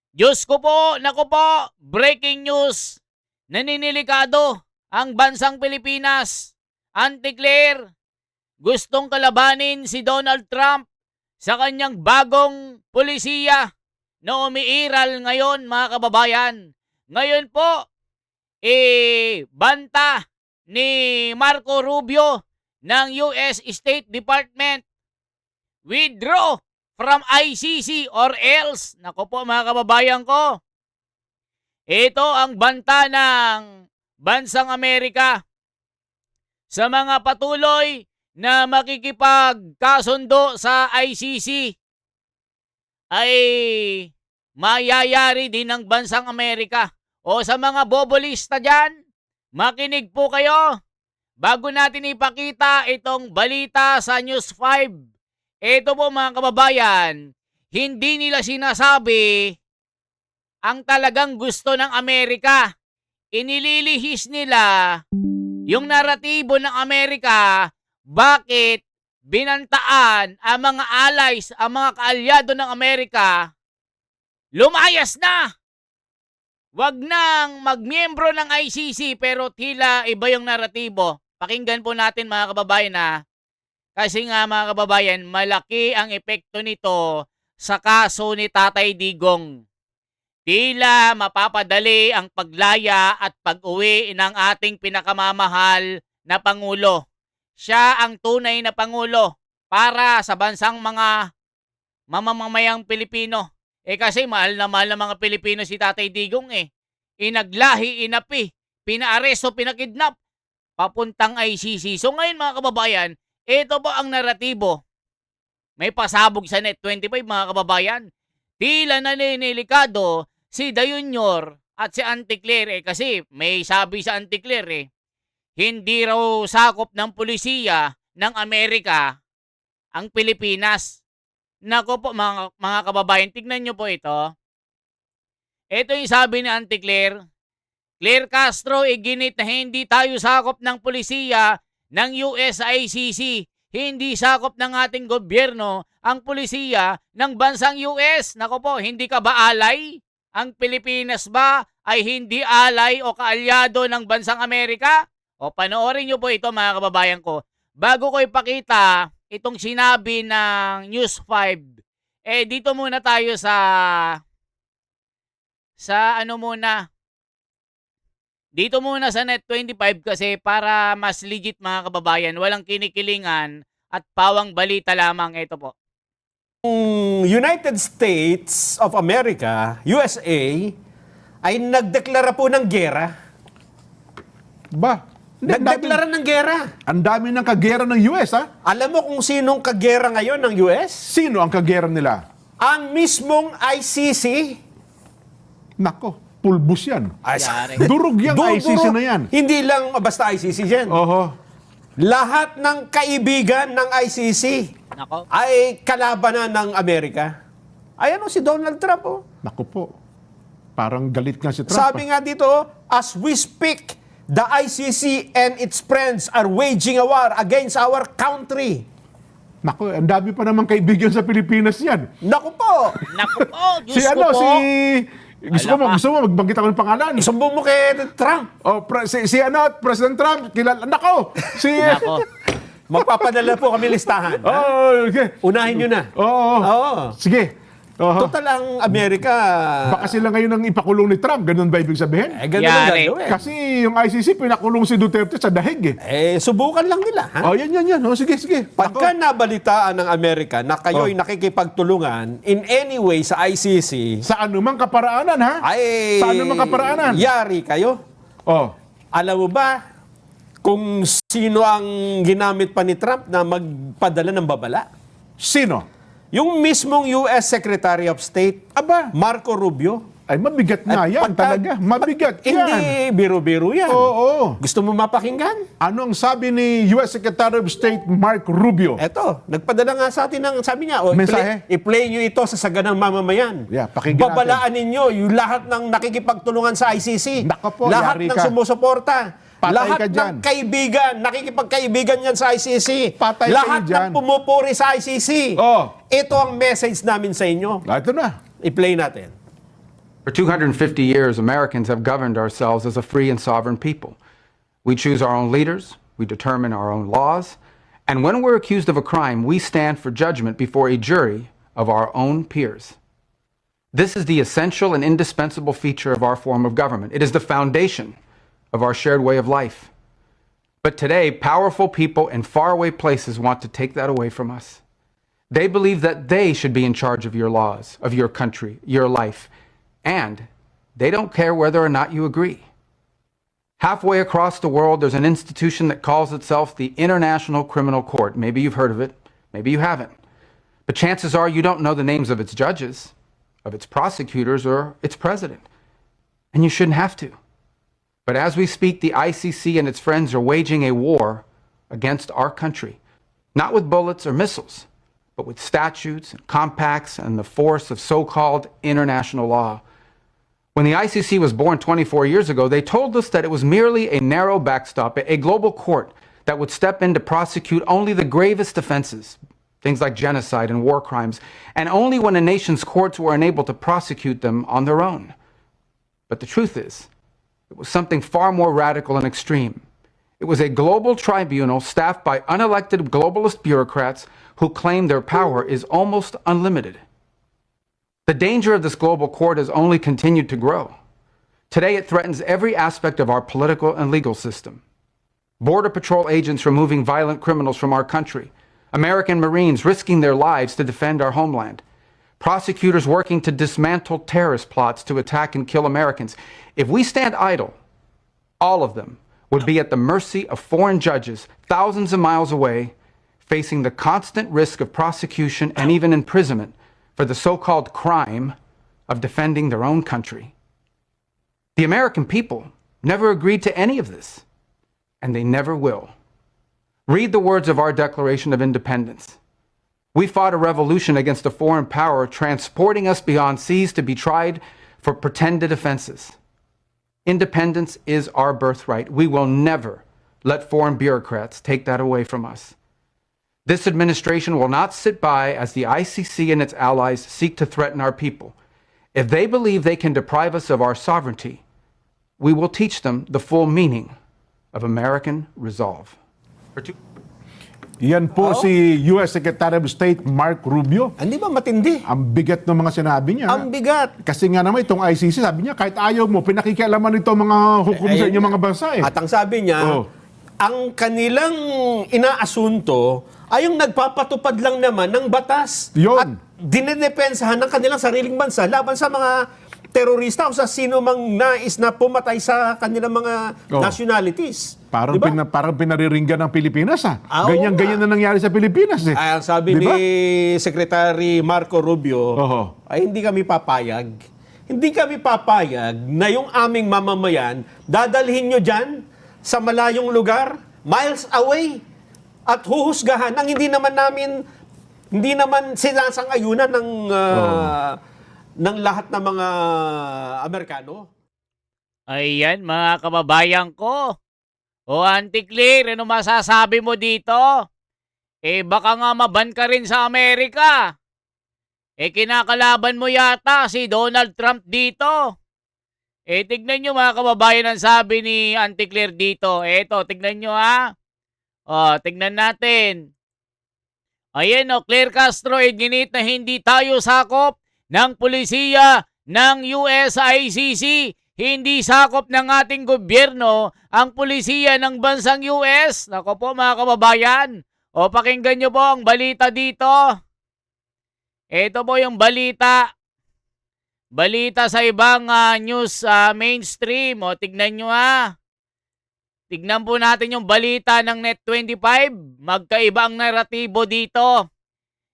Diyos ko po, naku po, breaking news. Naninilikado ang bansang Pilipinas. Auntie Claire, gustong kalabanin si Donald Trump sa kanyang bagong pulisiya na umiiral ngayon, mga kababayan. Ngayon po, banta ni Marco Rubio ng US State Department, withdraw from ICC or else. Nako po, mga kababayan ko, ito ang banta ng bansang Amerika sa mga patuloy na makikipagkasundo sa ICC ay mayayari din ng bansang Amerika. O sa mga bobolista dyan, makinig po kayo. Bago natin ipakita itong balita sa News 5, ito po mga kababayan, hindi nila sinasabi ang talagang gusto ng Amerika. Inililihis nila yung naratibo ng Amerika, bakit binantaan ang mga allies, ang mga kaalyado ng Amerika, lumayas na. Wag nang magmiyembro ng ICC, pero tila iba yung naratibo. Pakinggan po natin, mga kababayan, ha. Kasi nga, mga kababayan, malaki ang epekto nito sa kaso ni Tatay Digong. Tila mapapadali ang paglaya at pag-uwi ng ating pinakamamahal na Pangulo. Siya ang tunay na Pangulo para sa bansang mga mamamayang Pilipino. Kasi mahal na mga Pilipino si Tatay Digong eh. Inaglahi, inapi, pinaaresto, pinakidnap, papuntang ICC. So ngayon, mga kababayan, ito po ang naratibo. May pasabog sa Net25, mga kababayan. Tila naninilikado si Da Junior at si Auntie Claire kasi may sabi sa Auntie Claire hindi raw sakop ng pulisiya ng Amerika ang Pilipinas. Nako po, mga kababayan, tignan nyo po ito. Ito yung sabi ni Auntie Claire. Claire Castro, iginit na hindi tayo sakop ng pulisiya ng USICC. Hindi sakop ng ating gobyerno ang pulisiya ng bansang US. Nako po, hindi ka ba alay? Ang Pilipinas ba ay hindi alay o kaalyado ng bansang Amerika? O panoorin nyo po ito, mga kababayan ko. Bago ko ipakita itong sinabi ng News 5, dito muna tayo sa dito muna sa Net25 kasi para mas legit, mga kababayan, walang kinikilingan at pawang balita lamang. Ito po. United States of America, USA, ay nagdeklara po ng gera. Ba? Nagdeklara ng gera. Ang dami ng kagera ng US, ha? Alam mo kung sinong kagera ngayon ng US? Sino ang kagera nila? Ang mismong ICC. Nako, pulbus yan. Yari. Durog yung ICC na yan. Hindi lang basta ICC yan. Oho. Lahat ng kaibigan ng ICC Nako. ay kalabanan ng Amerika. Ayan o si Donald Trump. Oh. Nako po. Parang galit nga si Trump. Sabi nga dito, as we speak, the ICC and its friends are waging a war against our country. Nako, ang dami pa naman kaibigan sa Pilipinas yan. Naku po! Naku po, Diyos Si ko po. Gusto mo magbanggit ako ng pangalan. Sumbong mo kay Trump. O, President Trump, kilala. Nako! Nako. Magpapadala po kami listahan. ha? Okay. Unahin nyo na. Oo. Oo. Sige. Oho. Total ang Amerika. Baka sila ngayon ang ipakulong ni Trump. Ganun ba ibig sabihin? Ganun ang Yari. gagawin. Kasi yung ICC, pinakulong si Duterte sa dahig eh. Subukan lang nila. Ha? Oh, yan. Oh, sige. Pagka nabalitaan ng Amerika na kayo'y Oh. nakikipagtulungan in any way sa ICC, Sa anumang kaparaanan, ha? ay Sa anumang kaparaanan. yari kayo. Oh. Alam mo ba kung sino ang ginamit pa ni Trump na magpadala ng babala? Sino? Yung mismong US Secretary of State, Aba, Marco Rubio. ay mabigat nga yan talaga. Mabigat yan. Hindi biro-biro yan. Oo. Gusto mo mapakinggan? Ano ang sabi ni US Secretary of State Mark Rubio? Eto, nagpadala nga sa atin ng, sabi niya, Mensahe? i-play nyo ito sa saganang mamamayan. Yeah, pakinggan Babalaan ninyo yung lahat ng nakikipagtulungan sa ICC. Nako po, lahat yari ng ka. sumusuporta. Patay lahat ka ng dyan. kaibigan, nakikipagkaibigan yan sa ICC. Patay lahat kayo dyan. ng pumupuri sa ICC. Oh. Ito ang message namin sa inyo. Ito na. I-play natin. For 250 years, Americans have governed ourselves as a free and sovereign people. We choose our own leaders, we determine our own laws, and when we're accused of a crime, we stand for judgment before a jury of our own peers. This is the essential and indispensable feature of our form of government. It is the foundation of our shared way of life. But today, powerful people in faraway places want to take that away from us. They believe that they should be in charge of your laws, of your country, your life, and they don't care whether or not you agree. Halfway across the world, there's an institution that calls itself the International Criminal Court. Maybe you've heard of it, maybe you haven't. But chances are you don't know the names of its judges, of its prosecutors, or its president. And you shouldn't have to. But as we speak, the ICC and its friends are waging a war against our country, not with bullets or missiles, but with statutes and compacts and the force of so-called international law. When the ICC was born 24 years ago, they told us that it was merely a narrow backstop, a global court that would step in to prosecute only the gravest offenses, things like genocide and war crimes, and only when a nation's courts were unable to prosecute them on their own. But the truth is, it was something far more radical and extreme. It was a global tribunal staffed by unelected globalist bureaucrats who claim their power is almost unlimited. The danger of this global court has only continued to grow. Today, it threatens every aspect of our political and legal system. Border Patrol agents removing violent criminals from our country. American Marines risking their lives to defend our homeland. Prosecutors working to dismantle terrorist plots to attack and kill Americans. If we stand idle, all of them would be at the mercy of foreign judges thousands of miles away, facing the constant risk of prosecution and even imprisonment for the so-called crime of defending their own country. The American people never agreed to any of this, and they never will. Read the words of our Declaration of Independence. We fought a revolution against a foreign power transporting us beyond seas to be tried for pretended offenses. Independence is our birthright. We will never let foreign bureaucrats take that away from us. This administration will not sit by as the ICC and its allies seek to threaten our people. If they believe they can deprive us of our sovereignty, we will teach them the full meaning of American resolve. Yan po si U.S. Secretary of State Mark Rubio. Hindi ba matindi? Ang bigat ng mga sinabi niya. Ang bigat. Kasi nga naman itong ICC, sabi niya, kahit ayaw mo, pinakikialaman ito mga hukom sa inyong mga bansa eh. At ang sabi niya, ang kanilang inaasunto ay yung nagpapatupad lang naman ng batas. Yun. At dinedepensahan ng kanilang sariling bansa laban sa mga terorista o sa sino mang nais na pumatay sa kanilang mga nationalities. Parang, Diba? parang pinariringgan ng Pilipinas ha. Oo Ganyan-ganyan na nangyari sa Pilipinas eh. Ay, ang sabi Diba? ni Secretary Marco Rubio, ay hindi kami papayag. Hindi kami papayag na yung aming mamamayan, dadalhin nyo dyan sa malayong lugar, miles away, at huhusgahan ang hindi naman sinasang-ayunan ng lahat ng mga Amerikano. Ayan, mga kababayan ko. O, Auntie Claire, ano masasabi mo dito? Eh, baka nga maban ka rin sa Amerika. Eh, kinakalaban mo yata si Donald Trump dito. Eh, tignan nyo mga kababayan ang sabi ni Auntie Claire dito. Eto, tignan nyo ha. O, tignan natin. Ayan o, Claire Castro, ginit na hindi tayo sakop ng pulisiya ng USICC. Hindi sakop ng ating gobyerno ang pulisiya ng bansang US. Nako po mga kababayan. O pakinggan nyo po ang balita dito. Ito po yung balita. Balita sa ibang news mainstream. O tignan nyo ha. Tignan po natin yung balita ng Net25. Magkaiba ang naratibo dito.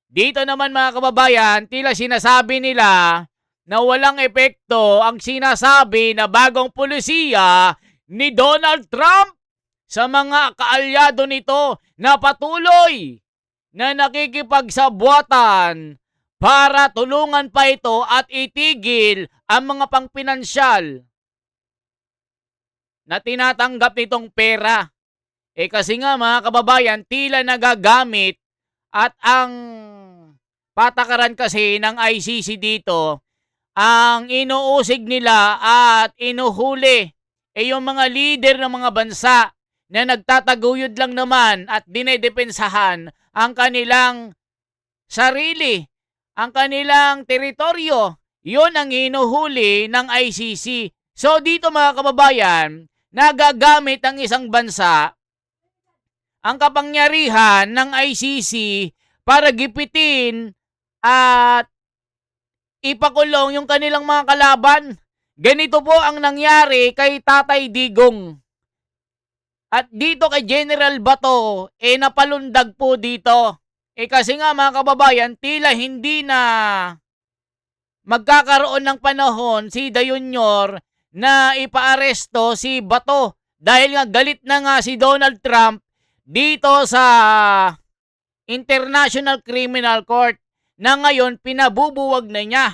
Dito naman mga kababayan, tila sinasabi nila na walang epekto ang sinasabi na bagong pulisiya ni Donald Trump sa mga kaalyado nito na patuloy na nakikipagsabuatan para tulungan pa ito at itigil ang mga pangpinansyal na tinatanggap nitong pera. Eh kasi nga mga kababayan, tila nagagamit at ang patakaran kasi ng ICC dito ang inuusig nila at inuhuli yung mga leader ng mga bansa na nagtataguyod lang naman at dinedepensahan ang kanilang sarili, ang kanilang teritoryo. Yun ang hinuhuli ng ICC. So dito mga kababayan, nagagamit ang isang bansa ang kapangyarihan ng ICC para gipitin at ipakulong yung kanilang mga kalaban. Ganito po ang nangyari kay Tatay Digong. At dito kay General Bato, napalundag po dito. Kasi nga mga kababayan, tila hindi na magkakaroon ng panahon si Dayunyor na ipaaresto si Bato. Dahil nga galit na nga si Donald Trump dito sa International Criminal Court na ngayon pinabubuwag na niya.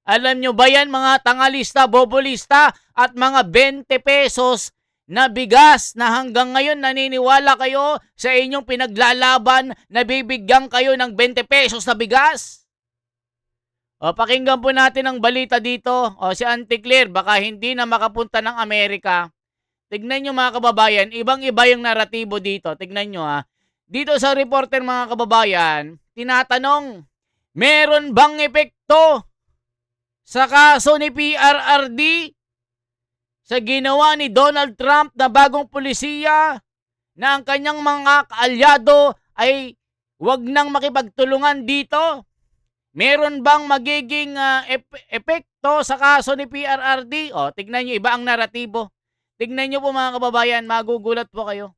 Alam nyo ba yan mga tangalista, bobolista at mga 20 pesos na bigas na hanggang ngayon naniniwala kayo sa inyong pinaglalaban na bibigyan kayo ng 20 pesos na bigas? O pakinggan po natin ang balita dito. O si Auntie Claire baka hindi na makapunta ng Amerika. Tignan nyo mga kababayan, ibang-iba yung naratibo dito. Tignan nyo ha. Dito sa reporter mga kababayan, tinatanong, meron bang epekto sa kaso ni PRRD sa ginawa ni Donald Trump na bagong pulisiya na ang kanyang mga kaalyado ay wag nang makipagtulungan dito? Meron bang magiging epekto sa kaso ni PRRD? O, tignan nyo, iba ang naratibo. Tignan nyo po mga kababayan, magugulat po kayo.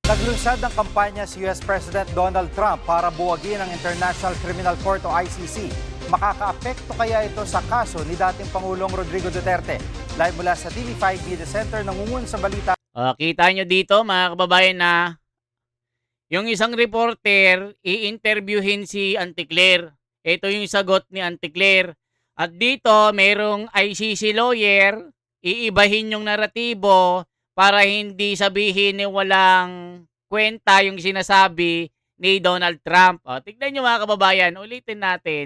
Naglunsad ng kampanya si US President Donald Trump para buwagin ang International Criminal Court o ICC. Makakaapekto kaya ito sa kaso ni dating Pangulong Rodrigo Duterte? Live mula sa TV5 Media Center, nangungun sa balita. Kita nyo dito mga kababayan na yung isang reporter i-interviewin si Auntie Claire. Ito yung sagot ni Auntie Claire. At dito mayroong ICC lawyer, iibahin yung naratibo para hindi sabihin ni walang kwenta yung sinasabi ni Donald Trump. Tignan nyo mga kababayan, ulitin natin.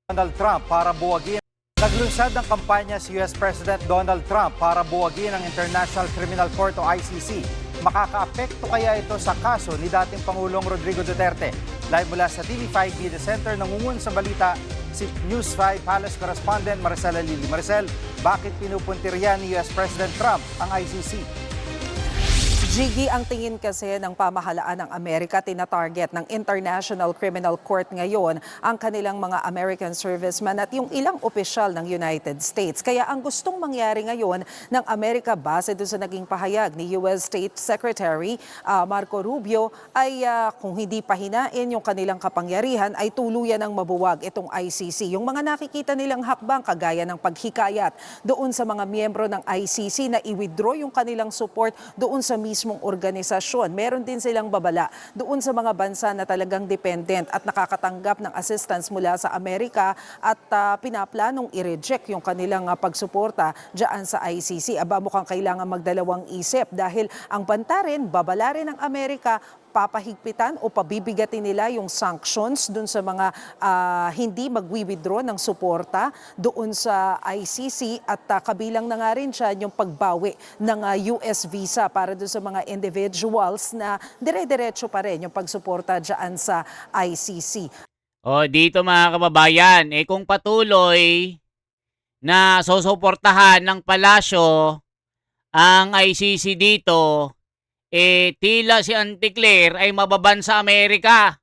Donald Trump para buwagin. Naglunsad ng kampanya si US President Donald Trump para buwagin ang International Criminal Court o ICC. Makakaapekto kaya ito sa kaso ni dating Pangulong Rodrigo Duterte? Live mula sa TV5 Media Center, nangungun sa balita si News 5 Palace Correspondent Maricela Lili. Maricel, bakit pinupuntirya ni US President Trump ang ICC? Jiggy, ang tingin kasi ng pamahalaan ng Amerika, tina-target ng International Criminal Court ngayon ang kanilang mga American servicemen at yung ilang opisyal ng United States. Kaya ang gustong mangyari ngayon ng Amerika base doon sa naging pahayag ni US State Secretary Marco Rubio ay kung hindi pahinain yung kanilang kapangyarihan ay tuluyan ng mabuwag itong ICC. Yung mga nakikita nilang hakbang kagaya ng paghikayat doon sa mga miyembro ng ICC na i-withdraw yung kanilang support doon sa mismong organisasyon. Meron din silang babala doon sa mga bansa na talagang dependent at nakakatanggap ng assistance mula sa Amerika at pinaplanong i-reject yung kanilang pagsuporta dyan sa ICC. Aba, mukhang kailangan magdalawang isip dahil ang banta rin, babala rin ng Amerika, papahigpitan o pabibigatin nila yung sanctions doon sa mga hindi magwi-withdraw ng suporta doon sa ICC at kabilang na nga rin siya yung pagbawi ng US visa para doon sa mga individuals na dire-diretso pa rin yung pagsuporta dyan sa ICC. Dito mga kababayan, kung patuloy na susuportahan ng palasyo ang ICC dito, tila si Auntie Claire ay mababan sa Amerika.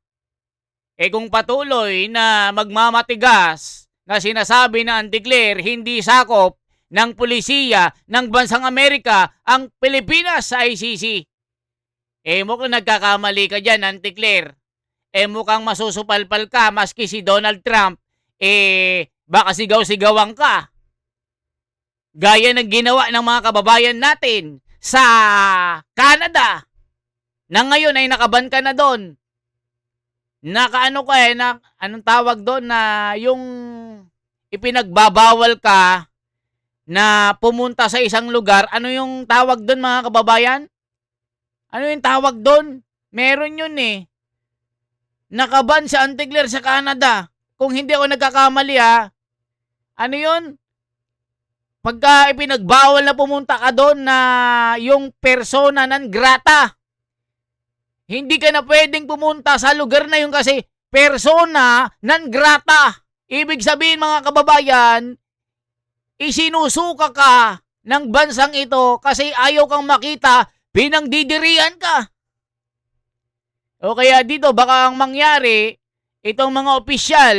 Kung patuloy na magmamatigas na sinasabi na Auntie Claire hindi sakop ng pulisiya ng bansang Amerika ang Pilipinas sa ICC. Mukhang nagkakamali ka dyan, Auntie Claire. Mukhang masusupalpal ka maski si Donald Trump, baka sigaw-sigawan ka. Gaya ng ginawa ng mga kababayan natin sa Canada na ngayon ay nakaban ka na doon. Nakaano ka anong tawag doon na yung ipinagbabawal ka na pumunta sa isang lugar. Ano yung tawag doon mga kababayan? Ano yung tawag doon? Meron yun Nakaban si Auntie Claire sa Canada. kung hindi ako nagkakamali ha, ano yun? Pagka ipinagbawal na pumunta ka doon na yung persona non grata, hindi ka na pwedeng pumunta sa lugar na yun kasi persona non grata. Ibig sabihin mga kababayan, isinusuka ka ng bansang ito kasi ayaw kang makita, pinangdidirian ka. O kaya dito baka ang mangyari, itong mga opisyal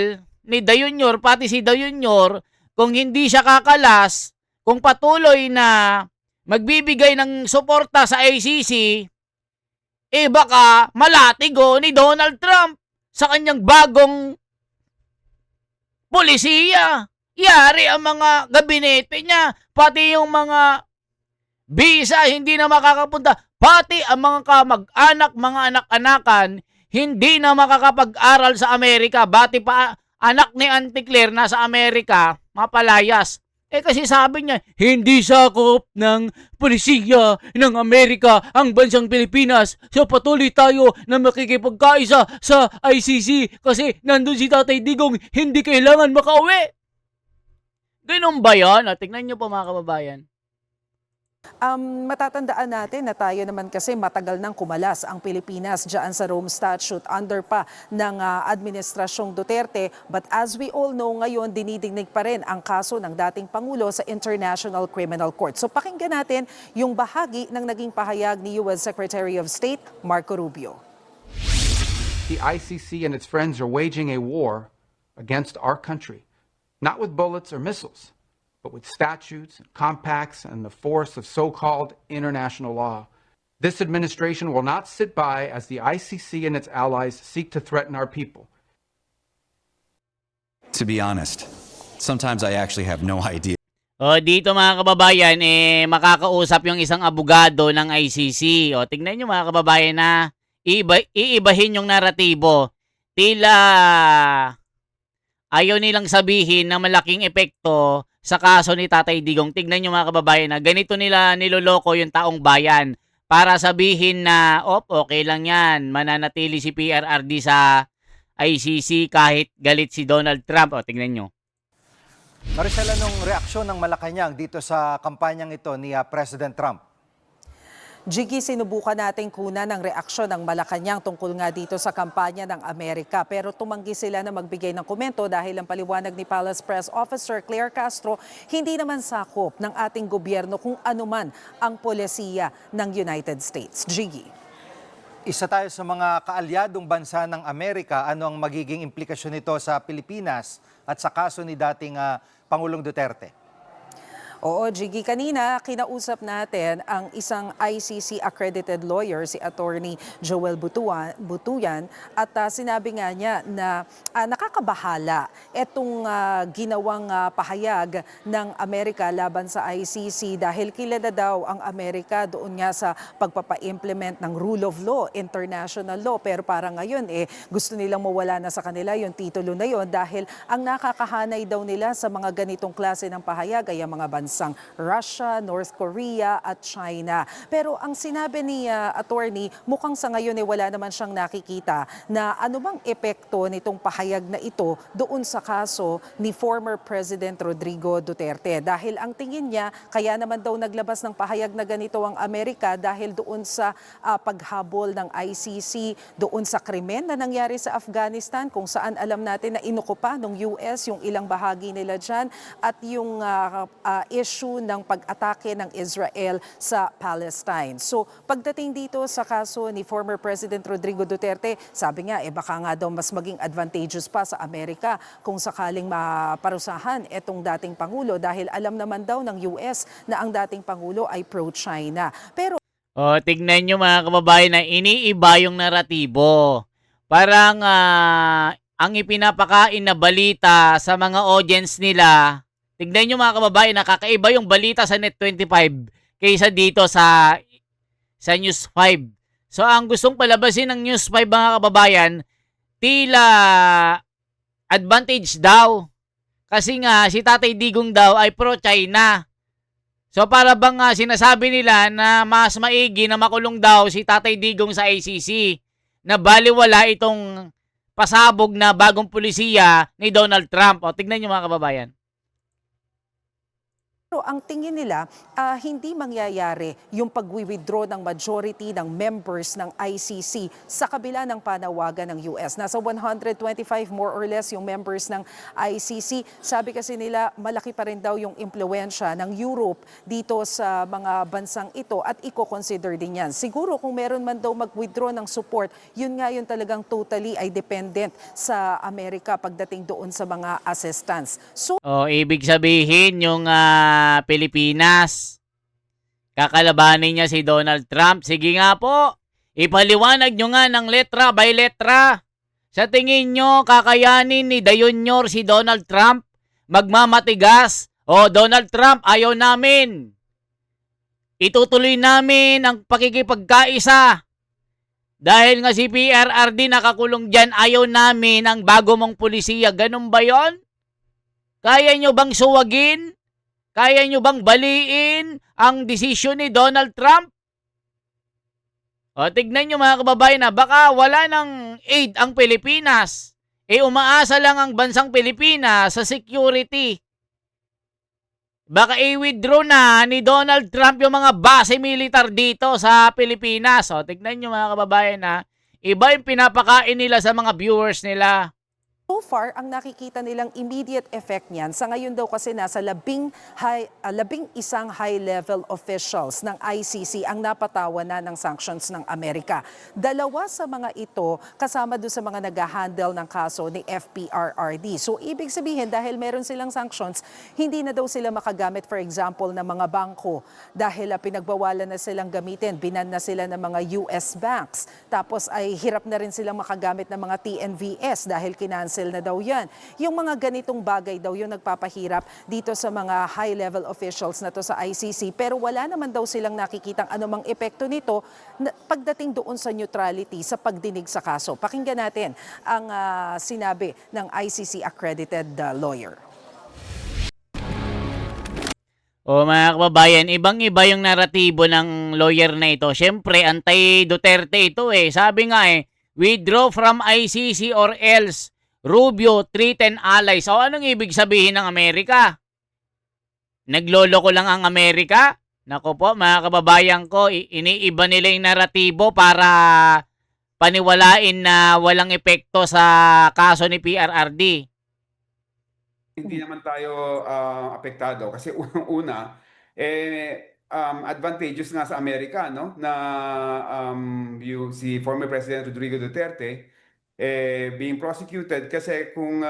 ni Da Junior, pati si Da Junior, kung hindi siya kakalas, kung patuloy na magbibigay ng suporta sa ICC, baka malatigo ni Donald Trump sa kanyang bagong polisiya. Yari ang mga gabinete niya, pati yung mga visa hindi na makakapunta, pati ang mga kamag-anak, mga anak-anakan, hindi na makakapag-aral sa Amerika, bati pa anak ni Auntie Claire nasa Amerika, mapalayas. Kasi sabi niya, hindi sakop ng polisiya ng Amerika ang bansang Pilipinas. So patuloy tayo na makikipagkaisa sa ICC kasi nandun si Tatay Digong, hindi kailangan makauwi. Ganun ba yan? Tingnan nyo po mga kababayan. Matatandaan natin na tayo naman kasi matagal nang kumalas ang Pilipinas dyan sa Rome Statute under pa ng Administrasyong Duterte. But as we all know, ngayon dinidignig pa rin ang kaso ng dating Pangulo sa International Criminal Court. So pakinggan natin yung bahagi ng naging pahayag ni US Secretary of State Marco Rubio. The ICC and its friends are waging a war against our country, not with bullets or missiles, but with statutes, compacts, and the force of so-called international law. This administration will not sit by as the ICC and its allies seek to threaten our people. To be honest, sometimes I actually have no idea. Dito mga kababayan, makakausap yung isang abogado ng ICC. Tingnan nyo mga kababayan na iibahin yung naratibo. Tila ayaw nilang sabihin na malaking epekto sa kaso ni Tatay Digong. Tignan nyo mga kababayan na ganito nila niloloko yung taong bayan para sabihin na, okay lang yan, mananatili si PRRD sa ICC kahit galit si Donald Trump. Tignan nyo. Maricel, anong reaksyon ng Malacanang dito sa kampanyang ito ni President Trump? Jiggy, sinubukan natin kunan ng reaksyon ng Malacanang tungkol nga dito sa kampanya ng Amerika. Pero tumanggi sila na magbigay ng komento dahil ang paliwanag ni Palace Press Officer Claire Castro, hindi naman sakop ng ating gobyerno kung anuman ang polisiya ng United States. Jiggy. Isa tayo sa mga kaalyadong bansa ng Amerika. Ano ang magiging implikasyon nito sa Pilipinas at sa kaso ni dating Pangulong Duterte? Oo, Jiggy, kanina kinausap natin ang isang ICC accredited lawyer, si Attorney Joel Butuyan, at sinabi nga niya na nakakabahala itong ginawang pahayag ng Amerika laban sa ICC dahil kilala daw ang Amerika doon nga sa pagpapa-implement ng rule of law, international law, pero parang ngayon gusto nilang mawala na sa kanila yung titulo na yon dahil ang nakakahanay daw nila sa mga ganitong klase ng pahayag ay ang mga bansang Russia, North Korea at China. Pero ang sinabi ni attorney, mukhang sa ngayon wala naman siyang nakikita na anumang epekto nitong pahayag na ito doon sa kaso ni former President Rodrigo Duterte. Dahil ang tingin niya, kaya naman daw naglabas ng pahayag na ganito ang Amerika dahil doon sa paghabol ng ICC, doon sa krimen na nangyari sa Afghanistan kung saan alam natin na inukupa ng US yung ilang bahagi nila dyan at yung issue ng pag-atake ng Israel sa Palestine. So pagdating dito sa kaso ni former President Rodrigo Duterte, sabi nga baka nga daw mas maging advantageous pa sa Amerika kung sakaling maparusahan itong dating Pangulo dahil alam naman daw ng US na ang dating Pangulo ay pro-China. Pero tignan nyo mga kababayan na iniiba yung naratibo. Parang ang ipinapakain na balita sa mga audience nila. Tignan nyo mga kababayan, nakakaiba yung balita sa Net25 kaysa dito sa News 5. So ang gustong palabasin ng News 5 mga kababayan, tila advantage daw. Kasi nga si Tatay Digong daw ay pro-China. So para bang sinasabi nila na mas maigi na makulong daw si Tatay Digong sa ICC na baliwala itong pasabog na bagong pulisiya ni Donald Trump. O, tignan nyo mga kababayan. Pero ang tingin nila, hindi mangyayari yung pag-withdraw ng majority ng members ng ICC sa kabila ng panawagan ng US. Nasa 125 more or less yung members ng ICC. Sabi kasi nila, malaki pa rin daw yung impluensya ng Europe dito sa mga bansang ito at i-consider din yan. Siguro kung meron man daw mag-withdraw ng support, yun nga yun talagang totally ay dependent sa Amerika pagdating doon sa mga assistance. So, O, ibig sabihin yung Pilipinas, kakalabanin niya si Donald Trump. Sige nga po, ipaliwanag nyo nga ng letra by letra. Sa tingin nyo, kakayanin ni Dayunyor si Donald Trump? Magmamatigas? O, Donald Trump, ayaw namin. Itutuloy namin ang pakikipagkaisa. Dahil nga si PRRD nakakulong dyan, ayaw namin ang bago mong pulisiya. Ganun ba yon? Kaya nyo bang suwagin? Kaya nyo bang baliin ang desisyon ni Donald Trump? O, tignan nyo mga kababayan na baka wala ng aid ang Pilipinas. Umaasa lang ang bansang Pilipinas sa security. Baka i-withdraw na ni Donald Trump yung mga base militar dito sa Pilipinas. O, tignan nyo mga kababayan na iba yung pinapakain nila sa mga viewers nila. so far, ang nakikita nilang immediate effect niyan, sa ngayon daw kasi nasa 11 high-level officials ng ICC ang napatawan na ng sanctions ng Amerika. 2 sa mga ito kasama doon sa mga nag-handle ng kaso ni FPRRD. So ibig sabihin, dahil meron silang sanctions, hindi na daw sila makagamit, for example, ng mga bangko dahil pinagbawalan na silang gamitin, binan na sila ng mga US banks. Tapos ay hirap na rin silang makagamit ng mga TNVS dahil kinancel na daw yan. Yung mga ganitong bagay daw yung nagpapahirap dito sa mga high-level officials na to sa ICC. Pero wala naman daw silang nakikitang anumang epekto nito pagdating doon sa neutrality, sa pagdinig sa kaso. Pakinggan natin ang sinabi ng ICC accredited lawyer. O mga kababayan, ibang-iba yung naratibo ng lawyer na ito. Siyempre, anti-Duterte ito eh. Sabi nga withdraw from ICC or else Rubio threaten allies. O anong ibig sabihin ng Amerika? Nagloloko lang ang Amerika? Nako po, mga kababayan ko, iniiba nila yung naratibo para paniwalain na walang epekto sa kaso ni PRRD. Hindi naman tayo apektado kasi unang-una advantageous nga sa Amerika, no, na si former President Rodrigo Duterte being prosecuted kasi kung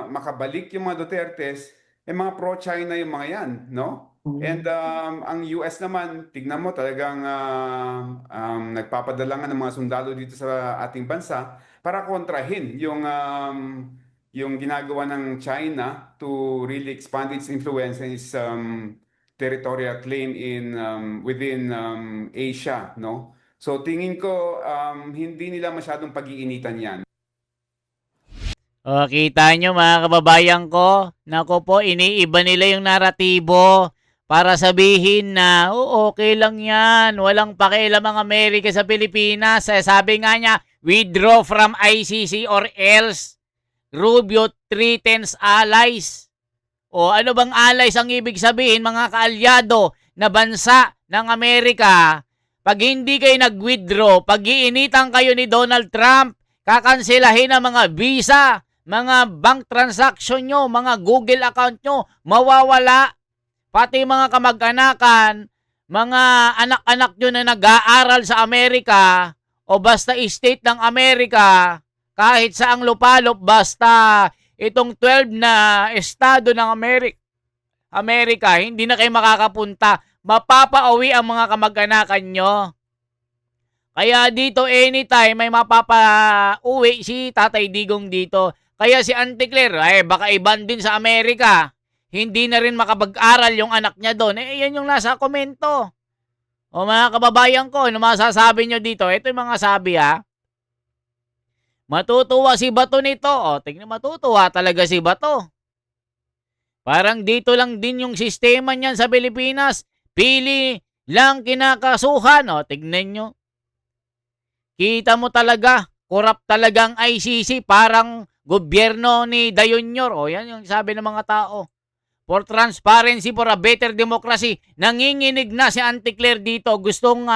makabalik yung mga Dutertes, mga pro-China yung mga yan, no? And ang US naman, tignan mo talagang nagpapadala nga ng mga sundalo dito sa ating bansa para kontrahin yung ginagawa ng China to really expand its influence and its territorial claim within Asia, no? So tingin ko hindi nila masyadong pag-iinitan 'yan. O, kita nyo mga kababayan ko, nako po, iniiba nila yung naratibo para sabihin na, okay lang yan, walang pakialam ang Amerika sa Pilipinas. Sabi nga niya, withdraw from ICC or else Rubio threatens allies. O ano bang allies ang ibig sabihin, mga kaalyado na bansa ng Amerika? Pag hindi kayo nag-withdraw, pag-iinitan kayo ni Donald Trump, kakansilahin ang mga visa, mga bank transaction nyo, mga Google account nyo, mawawala. Pati mga kamag-anakan, mga anak-anak nyo na nag-aaral sa Amerika o basta state ng Amerika, kahit saang lupalop, basta itong 12 na estado ng Amerika, hindi na kayo makakapunta. Mapapauwi ang mga kamag-anakan nyo. Kaya dito anytime may mapapauwi si Tatay Digong dito. Kaya si Auntie Claire, baka iban din sa Amerika. Hindi na rin makapag-aral yung anak niya doon. Yan yung nasa komento. O mga kababayan ko, ano masasabi nyo dito? Ito yung mga sabi Matutuwa si Bato nito. O, tingnan, matutuwa talaga si Bato. Parang dito lang din yung sistema niyan sa Pilipinas. Pili lang kinakasuhan. O, tignan nyo. Kita mo talaga Corrupt talagang ICC, parang gobyerno ni Dayunyor. O yan yung sabi ng mga tao. For transparency, for a better democracy. Nanginginig na si Auntie Claire dito. Gustong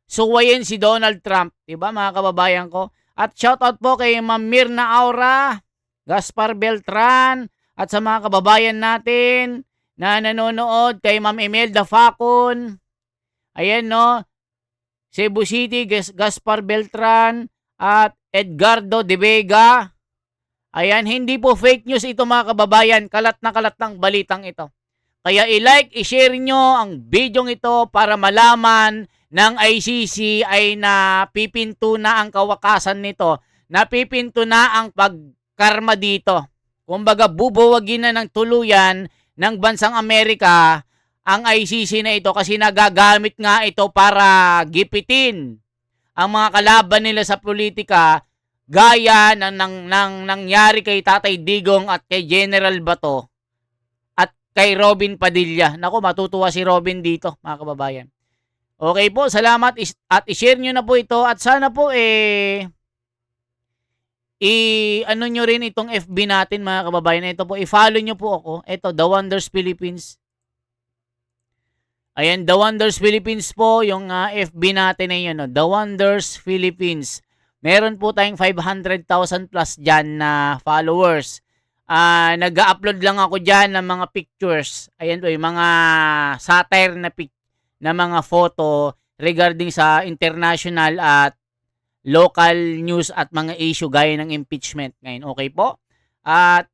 suwayin si Donald Trump. Diba mga kababayan ko? At shoutout po kay Ma'am Mirna Aura, Gaspar Beltran, at sa mga kababayan natin na nanonood, kay Ma'am Imelda Facon. Ayan no, Cebu City, Gaspar Beltran, at Edgardo De Vega. Ayan, hindi po fake news ito mga kababayan. Kalat na kalat ng balitang ito. Kaya i-like, i-share nyo ang video ito para malaman ng ICC ay napipinto na ang kawakasan nito. Napipinto na ang pagkarma dito. Kumbaga, bubuwagin na ng tuluyan ng bansang Amerika ang ICC na ito kasi nagagamit nga ito para gipitin ang mga kalaban nila sa politika gaya ng nangyari kay Tatay Digong at kay General Bato at kay Robin Padilla. Naku, matutuwa si Robin dito, mga kababayan. Okay po, salamat at i-share nyo na po ito at sana po ano nyo rin itong FB natin mga kababayan. Ito po, i-follow nyo po ako. Ito, The Wonders Philippines. Ayan, The Wonders Philippines po, yung FB natin na yun, no? The Wonders Philippines. Meron po tayong 500,000 plus dyan na followers. Nag-upload lang ako dyan ng mga pictures. Ayan po, yung mga satire na mga photo regarding sa international at local news at mga issue gaya ng impeachment ngayon. Okay po? At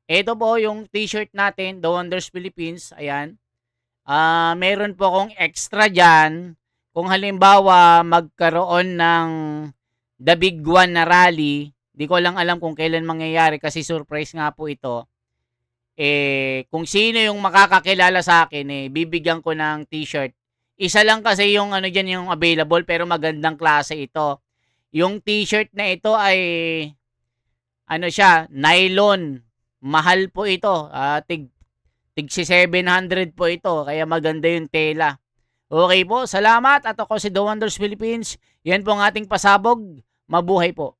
ito po yung t-shirt natin, The Wonders Philippines. Ayan. Meron po akong extra dyan. Kung halimbawa magkaroon ng The Big One na rally, di ko lang alam kung kailan mangyayari kasi surprise nga po ito. Kung sino yung makakakilala sa akin, bibigyan ko ng t-shirt. Isa lang kasi yung ano dyan yung available pero magandang klase ito. Yung t-shirt na ito ay ano siya, nylon. Mahal po ito. Tig 700 po ito. Kaya maganda yung tela. Okay po, salamat. At ako si The Wonders Philippines. Yan po ang ating pasabog. Mabuhay po.